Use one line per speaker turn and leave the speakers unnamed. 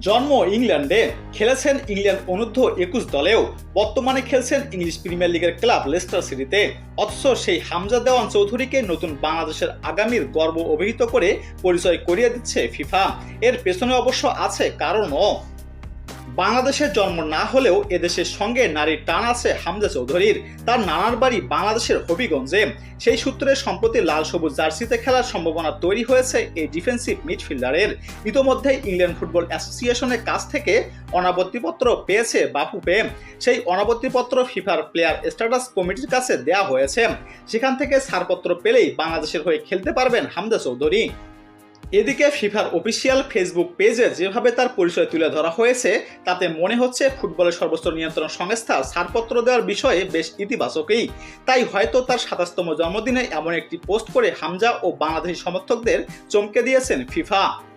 জন্ম ইংল্যান্ডে, খেলেছেন ইংল্যান্ড অনূর্ধ্ব-21 দলেও, বর্তমানে খেলছেন ইংলিশ প্রিমিয়ার লিগের ক্লাব লেস্টার সিটিতে। অথচ সেই হামজা দেওয়ান চৌধুরীকে নতুন বাংলাদেশের আগামীর গর্ব অভিহিত করে পরিচয় করিয়ে দিচ্ছে ফিফা। এর পেছনে অবশ্য আছে কারণও। বাংলাদেশের জন্ম না হলেও এদেশের সঙ্গে নারীর টান আছে হামজা চৌধুরীর। তার নানার বাড়ি বাংলাদেশের হবিগঞ্জে। সেই সূত্রে সম্প্রতি লাল সবুজ জার্সিতে খেলার সম্ভাবনা তৈরি হয়েছে এই ডিফেন্সিভ মিডফিল্ডারের। ইতোমধ্যেই ইংল্যান্ড ফুটবল অ্যাসোসিয়েশনের কাছ থেকে অনাপত্তিপত্র পেয়েছে বাফুফে। সেই অনাপত্তিপত্র ফিফার প্লেয়ার স্ট্যাটাস কমিটির কাছে দেয়া হয়েছে। সেখান থেকে ছাড়পত্র পেলেই বাংলাদেশের হয়ে খেলতে পারবেন হামজা চৌধুরী। এদিকে ফিফার অফিসিয়াল ফেসবুক পেজে যেভাবে তার পরিচয় তুলে ধরা হয়েছে তাতে মনে হচ্ছে ফুটবলের সর্বোচ্চ নিয়ন্ত্রণ সংস্থা ছাড়পত্র দেওয়ার বিষয়ে বেশ ইতিবাচকই। তাই হয়তো তার 27তম জন্মদিনে এমন একটি পোস্ট করে হামজা ও বাংলাদেশি সমর্থকদের চমকে দিয়েছেন ফিফা।